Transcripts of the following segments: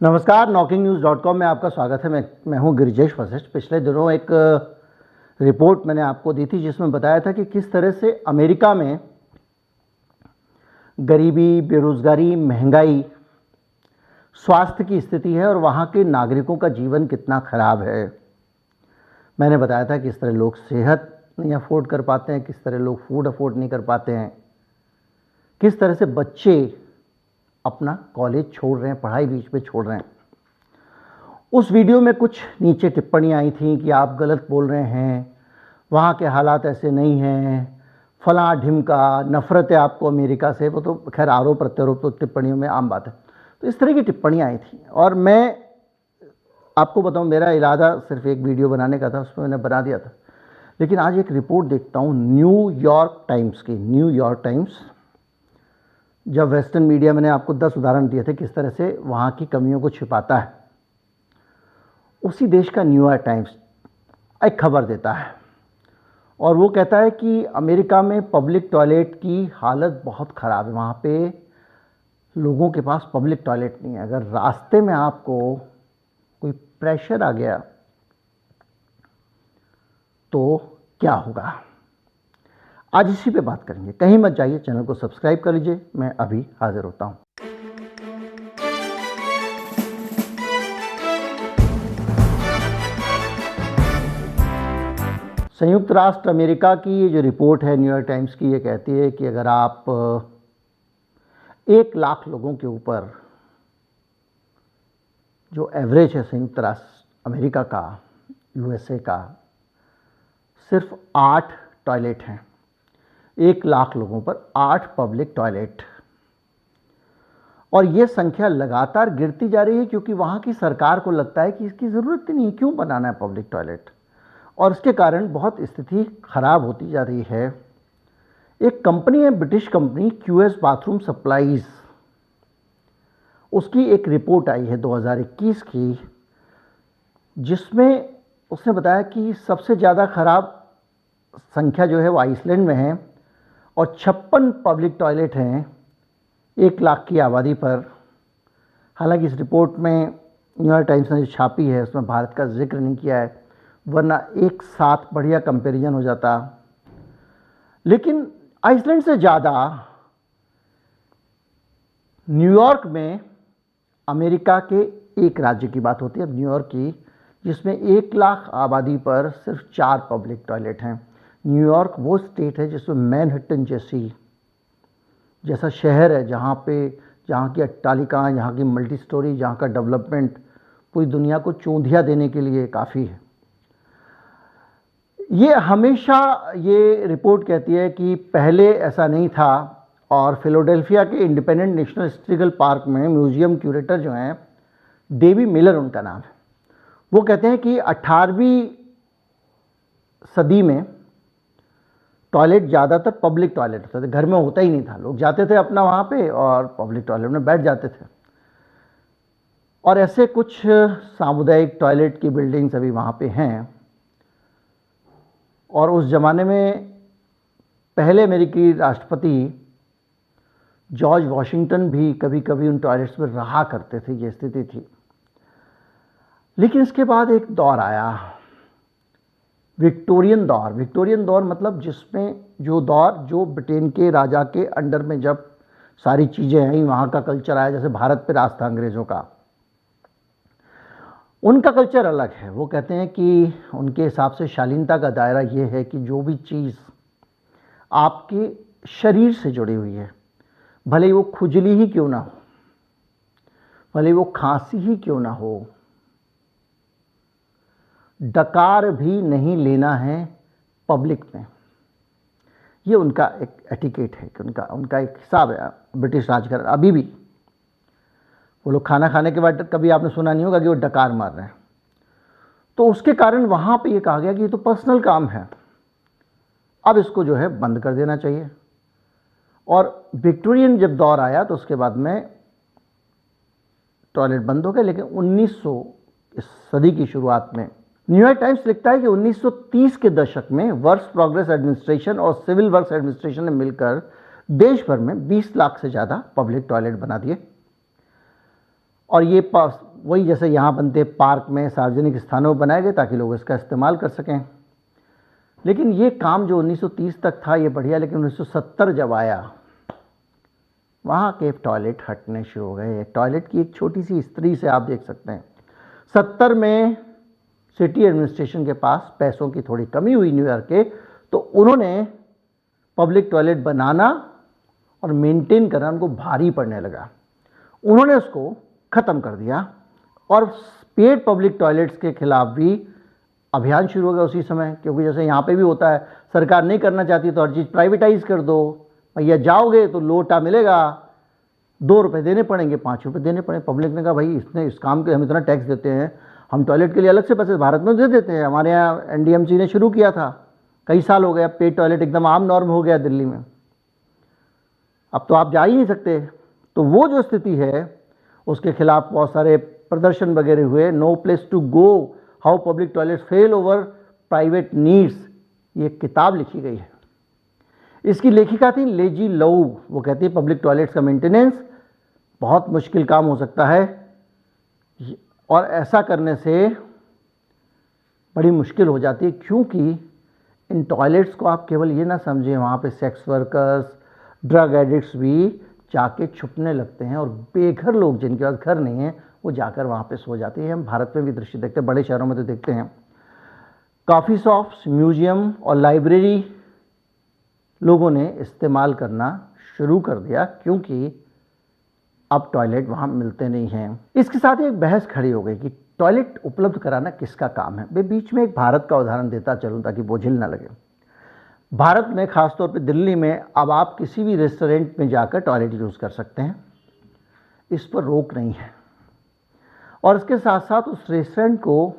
नमस्कार, knocking-news.com में आपका स्वागत है। मैं हूं गिरिजेश वशिष्ठ। पिछले दिनों एक रिपोर्ट मैंने आपको दी थी जिसमें बताया था कि किस तरह से अमेरिका में गरीबी, बेरोजगारी, महंगाई, स्वास्थ्य की स्थिति है और वहां के नागरिकों का जीवन कितना खराब है। मैंने बताया था किस तरह लोग सेहत नहीं अफोर्ड कर पाते हैं, किस तरह लोग फूड अफोर्ड नहीं कर पाते हैं, किस तरह से बच्चे अपना कॉलेज छोड़ रहे हैं, पढ़ाई बीच में छोड़ रहे हैं। उस वीडियो में कुछ नीचे टिप्पणियां आई थी कि आप गलत बोल रहे हैं, वहाँ के हालात ऐसे नहीं हैं, फला ढिमका, नफरत है आपको अमेरिका से। वो तो खैर आरोप प्रत्यारोप तो टिप्पणियों में आम बात है। तो इस तरह की टिप्पणियां आई थी और मैं आपको बताऊं, मेरा इरादा सिर्फ एक वीडियो बनाने का था, उसमें मैंने बना दिया था। लेकिन आज एक रिपोर्ट देखता हूँ न्यूयॉर्क टाइम्स की। न्यूयॉर्क टाइम्स, जब वेस्टर्न मीडिया, मैंने आपको 10 उदाहरण दिए थे किस तरह से वहाँ की कमियों को छिपाता है, उसी देश का न्यूयॉर्क टाइम्स एक खबर देता है और वो कहता है कि अमेरिका में पब्लिक टॉयलेट की हालत बहुत ख़राब है। वहाँ पे लोगों के पास पब्लिक टॉयलेट नहीं है। अगर रास्ते में आपको कोई प्रेशर आ गया तो क्या होगा, आज इसी पे बात करेंगे। कहीं मत जाइए, चैनल को सब्सक्राइब कर लीजिए। मैं अभी हाजिर होता हूं। संयुक्त राष्ट्र अमेरिका की ये जो रिपोर्ट है न्यूयॉर्क टाइम्स की, ये कहती है कि अगर आप 1 लाख लोगों के ऊपर, जो एवरेज है संयुक्त राष्ट्र अमेरिका का, यूएसए का, सिर्फ 8 टॉयलेट हैं। 1 लाख लोगों पर 8 पब्लिक टॉयलेट। और ये संख्या लगातार गिरती जा रही है क्योंकि वहाँ की सरकार को लगता है कि इसकी ज़रूरत ही नहीं, क्यों बनाना है पब्लिक टॉयलेट। और इसके कारण बहुत स्थिति खराब होती जा रही है। एक कंपनी है, British company QS bathroom supplies, उसकी एक रिपोर्ट आई है 2021 की, जिसमें उसने बताया कि सबसे ज़्यादा खराब संख्या जो है वो आइसलैंड में है और 56 पब्लिक टॉयलेट हैं 1 लाख की आबादी पर। हालांकि इस रिपोर्ट में न्यूयॉर्क टाइम्स ने जो छापी है उसमें भारत का जिक्र नहीं किया है, वरना एक साथ बढ़िया कंपैरिजन हो जाता। लेकिन आइसलैंड से ज़्यादा न्यूयॉर्क में अमेरिका के एक राज्य की बात होती है, अब न्यूयॉर्क की, जिसमें 1 लाख आबादी पर सिर्फ 4 पब्लिक टॉयलेट हैं। न्यूयॉर्क वो स्टेट है जिसमें मैनहट्टन जैसा शहर है, जहाँ की अट्टालिकाएँ, जहाँ की मल्टी स्टोरी, जहाँ का डेवलपमेंट पूरी दुनिया को चौंधिया देने के लिए काफ़ी है। ये हमेशा ये रिपोर्ट कहती है कि पहले ऐसा नहीं था। और फिलाडेल्फिया के इंडिपेंडेंट नेशनल हिस्टोरिकल पार्क में म्यूजियम क्यूरेटर जो हैं, डेवी मिलर उनका नाम है, वो कहते हैं कि 18वीं सदी में टॉयलेट ज़्यादातर पब्लिक टॉयलेट होता था, घर में होता ही नहीं था। लोग जाते थे अपना वहाँ पे और पब्लिक टॉयलेट में बैठ जाते थे। और ऐसे कुछ सामुदायिक टॉयलेट की बिल्डिंग्स अभी वहाँ पे हैं। और उस ज़माने में पहले अमेरिकी राष्ट्रपति जॉर्ज वॉशिंगटन भी कभी कभी उन टॉयलेट्स में रहा करते थे, ये स्थिति थी। लेकिन इसके बाद एक दौर आया, विक्टोरियन दौर। विक्टोरियन दौर मतलब जिसमें जो ब्रिटेन के राजा के अंडर में जब सारी चीज़ें आई, वहाँ का कल्चर आया। जैसे भारत पे राज था अंग्रेज़ों का, उनका कल्चर अलग है। वो कहते हैं कि उनके हिसाब से शालीनता का दायरा ये है कि जो भी चीज़ आपके शरीर से जुड़ी हुई है, भले वो खुजली ही क्यों ना हो, भले वो खांसी ही क्यों ना हो, डकार भी नहीं लेना है पब्लिक में। ये उनका एक एटिकेट है कि उनका एक हिसाब है ब्रिटिश राजघराने। अभी भी वो लोग खाना खाने के बाद कभी आपने सुना नहीं होगा कि वो डकार मार रहे हैं। तो उसके कारण वहाँ पे ये कहा गया कि ये तो पर्सनल काम है, अब इसको जो है बंद कर देना चाहिए। और विक्टोरियन जब दौर आया तो उसके बाद में टॉयलेट बंद हो गए। लेकिन 1900 इस सदी की शुरुआत में न्यूयॉर्क टाइम्स लिखता है कि 1930 के दशक में वर्क्स प्रोग्रेस एडमिनिस्ट्रेशन और सिविल वर्क्स एडमिनिस्ट्रेशन ने मिलकर देश भर में 20 लाख से ज़्यादा पब्लिक टॉयलेट बना दिए। और ये वही जैसे यहाँ बनते पार्क में, सार्वजनिक स्थानों में बनाए गए ताकि लोग इसका इस्तेमाल कर सकें। लेकिन ये काम जो 1930 तक था ये बढ़िया, लेकिन 1970 जब आया वहाँ के टॉयलेट हटने शुरू हो गए। टॉयलेट की एक छोटी सी स्त्री से आप देख सकते हैं। 70 में सिटी एडमिनिस्ट्रेशन के पास पैसों की थोड़ी कमी हुई न्यूयॉर्क के, तो उन्होंने पब्लिक टॉयलेट बनाना और मेंटेन करना उनको भारी पड़ने लगा। उन्होंने उसको ख़त्म कर दिया और पेड पब्लिक टॉयलेट्स के खिलाफ भी अभियान शुरू हो गया उसी समय, क्योंकि जैसे यहाँ पे भी होता है, सरकार नहीं करना चाहती तो हर चीज़ प्राइवेटाइज कर दो। भैया जाओगे तो लोटा मिलेगा, 2 रुपये देने पड़ेंगे, 5 रुपये देने पड़े। पब्लिक ने कहा भाई इसने इस काम के हम इतना टैक्स देते हैं, हम टॉयलेट के लिए अलग से पैसे भारत में दे देते हैं। हमारे यहाँ एनडीएमसी ने शुरू किया था, कई साल हो गए, अब पेड टॉयलेट एकदम आम नॉर्म हो गया दिल्ली में। अब तो आप जा ही नहीं सकते। तो वो जो स्थिति है उसके खिलाफ बहुत सारे प्रदर्शन वगैरह हुए। No place to go, how public toilet fail over private needs, ये किताब लिखी गई है। इसकी लेखिका थी लेजी लऊ। वो कहती है पब्लिक टॉयलेट्स का मेंटेनेंस बहुत मुश्किल काम हो सकता है और ऐसा करने से बड़ी मुश्किल हो जाती है, क्योंकि इन टॉयलेट्स को आप केवल ये ना समझें वहाँ पे सेक्स वर्कर्स, ड्रग एडिक्ट्स भी जाके छुपने लगते हैं और बेघर लोग जिनके पास घर नहीं है वो जाकर वहाँ पे सो जाते हैं। हम भारत में भी दृश्य देखते हैं, बड़े शहरों में तो देखते हैं। कॉफ़ी शॉप्स, म्यूजियम और लाइब्रेरी लोगों ने इस्तेमाल करना शुरू कर दिया, क्योंकि अब टॉयलेट वहाँ मिलते नहीं हैं। इसके साथ ही एक बहस खड़ी हो गई कि टॉयलेट उपलब्ध कराना किसका काम है। मैं बीच में एक भारत का उदाहरण देता चलूँ ताकि बोझिल ना लगे। भारत में ख़ासतौर पे दिल्ली में अब आप किसी भी रेस्टोरेंट में जाकर टॉयलेट यूज़ कर सकते हैं, इस पर रोक नहीं है। और इसके साथ साथ उस रेस्टोरेंट को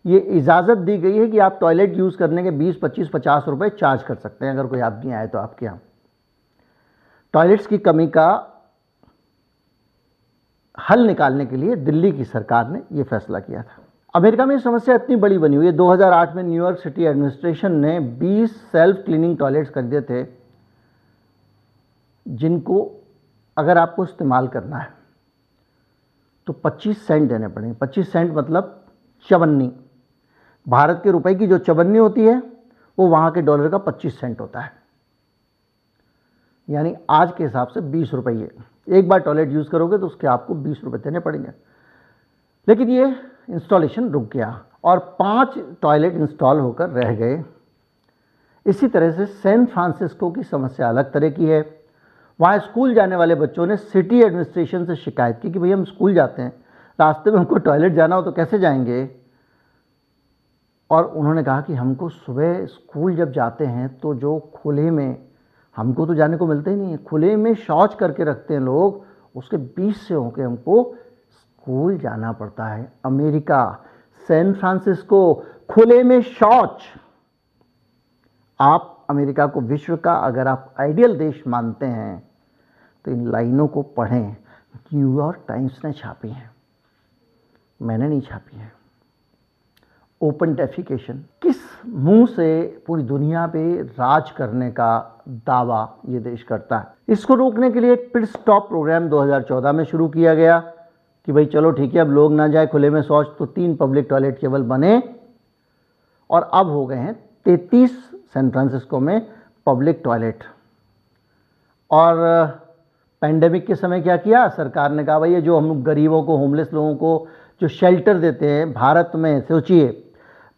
ये इजाज़त दी गई है कि आप टॉयलेट यूज़ करने के 20, 25, 50 रुपये चार्ज कर सकते हैं अगर कोई आदमी आए तो आपके यहाँ। टॉयलेट्स की कमी का हल निकालने के लिए दिल्ली की सरकार ने ये फैसला किया था। अमेरिका में ये समस्या इतनी बड़ी बनी हुई है, 2008 में न्यूयॉर्क सिटी एडमिनिस्ट्रेशन ने 20 सेल्फ क्लीनिंग टॉयलेट्स खरीदे थे, जिनको अगर आपको इस्तेमाल करना है तो 25 सेंट देने पड़ेंगे। 25 सेंट मतलब चवन्नी। भारत के रुपए की जो चवन्नी होती है वो वहाँ के डॉलर का 25 सेंट होता है, यानी आज के हिसाब से 20 रुपये। एक बार टॉयलेट यूज़ करोगे तो उसके आपको 20 रुपये देने पड़ेंगे। लेकिन ये इंस्टॉलेशन रुक गया और 5 टॉयलेट इंस्टॉल होकर रह गए। इसी तरह से सैन फ्रांसिस्को की समस्या अलग तरह की है। वहाँ स्कूल जाने वाले बच्चों ने सिटी एडमिनिस्ट्रेशन से शिकायत की कि भई हम स्कूल जाते हैं, रास्ते में हमको टॉयलेट जाना हो तो कैसे जाएंगे। और उन्होंने कहा कि हमको सुबह स्कूल जब जाते हैं तो जो खुले में, हमको तो जाने को मिलता ही नहीं है, खुले में शौच करके रखते हैं लोग, उसके बीच से होकर हमको स्कूल जाना पड़ता है। अमेरिका, सैन फ्रांसिस्को, खुले में शौच। आप अमेरिका को विश्व का अगर आप आइडियल देश मानते हैं तो इन लाइनों को पढ़ें। न्यूयॉर्क टाइम्स ने छापी हैं, मैंने नहीं छापी है। ओपन डेफिकेशन किस मुंह से पूरी दुनिया पे राज करने का दावा ये देश करता है। इसको रोकने के लिए एक पिट स्टॉप प्रोग्राम 2014 में शुरू किया गया कि भाई चलो ठीक है, अब लोग ना जाए खुले में शौच, तो 3 पब्लिक टॉयलेट केवल बने और अब हो गए हैं 33 सैन फ्रांसिस्को में पब्लिक टॉयलेट। और पैंडेमिक के समय क्या किया सरकार ने, कहा भाई ये जो हम गरीबों को, होमलेस लोगों को जो शेल्टर देते हैं, भारत में सोचिए,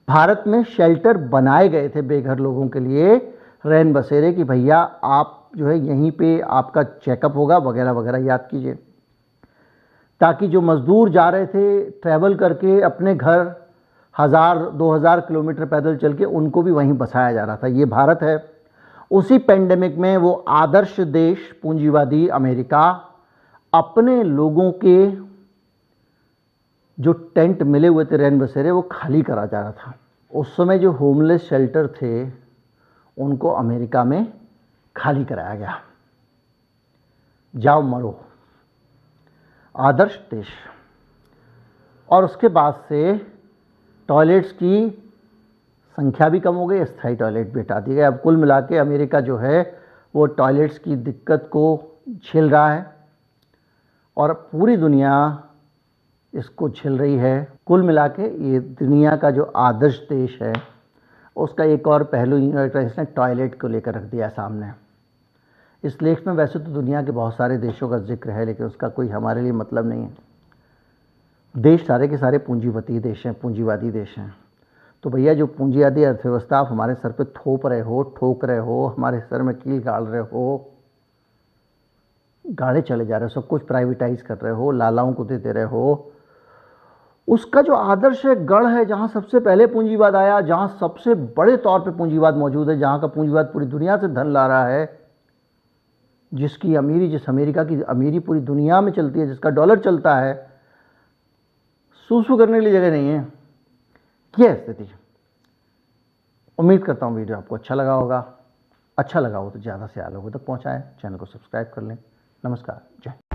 भारत में शेल्टर बनाए गए थे बेघर लोगों के लिए, रैन बसेरे, कि भैया आप जो है यहीं पे आपका चेकअप होगा वगैरह वगैरह, याद कीजिए। ताकि जो मज़दूर जा रहे थे ट्रैवल करके अपने घर 1000-2000 किलोमीटर पैदल चल के, उनको भी वहीं बसाया जा रहा था। ये भारत है। उसी पेंडेमिक में वो आदर्श देश पूंजीवादी अमेरिका अपने लोगों के जो टेंट मिले हुए थे रैन बसेरे वो खाली करा जा रहा था। उस समय जो होमलेस शेल्टर थे उनको अमेरिका में खाली कराया गया। जाओ मरो, आदर्श देश। और उसके बाद से टॉयलेट्स की संख्या भी कम हो गई, स्थायी टॉयलेट भी हटा दिए गए। अब कुल मिला के अमेरिका जो है वो टॉयलेट्स की दिक्कत को झेल रहा है और पूरी दुनिया इसको झेल रही है। कुल मिला के ये दुनिया का जो आदर्श देश है उसका एक और पहलू इसने टॉयलेट को लेकर रख दिया सामने। इस लेख में वैसे तो दुनिया के बहुत सारे देशों का जिक्र है, लेकिन उसका कोई हमारे लिए मतलब नहीं है। देश सारे के सारे पूंजीपति देश हैं, पूंजीवादी देश हैं। तो भैया जो पूंजीवादी अर्थव्यवस्था आप हमारे सर पे थोप रहे हो, ठोक रहे हो, हमारे सर में कील गाड़ रहे हो, गाड़े चले जा रहे हो, सब कुछ प्राइवेटाइज कर रहे हो, लालाओं को दे रहे हो, उसका जो आदर्श है गढ़ है, जहां सबसे पहले पूंजीवाद आया, जहां सबसे बड़े तौर पे पूंजीवाद मौजूद है, जहां का पूंजीवाद पूरी दुनिया से धन ला रहा है, जिसकी अमीरी, जिस अमेरिका की अमीरी पूरी दुनिया में चलती है, जिसका डॉलर चलता है, सूसू करने के लिए जगह नहीं है। यह स्थिति। उम्मीद करता हूँ वीडियो आपको अच्छा लगा होगा। अच्छा लगा हो तो ज़्यादा से ज़्यादा लोगों तक पहुँचाएं, चैनल को सब्सक्राइब कर लें। नमस्कार, जय।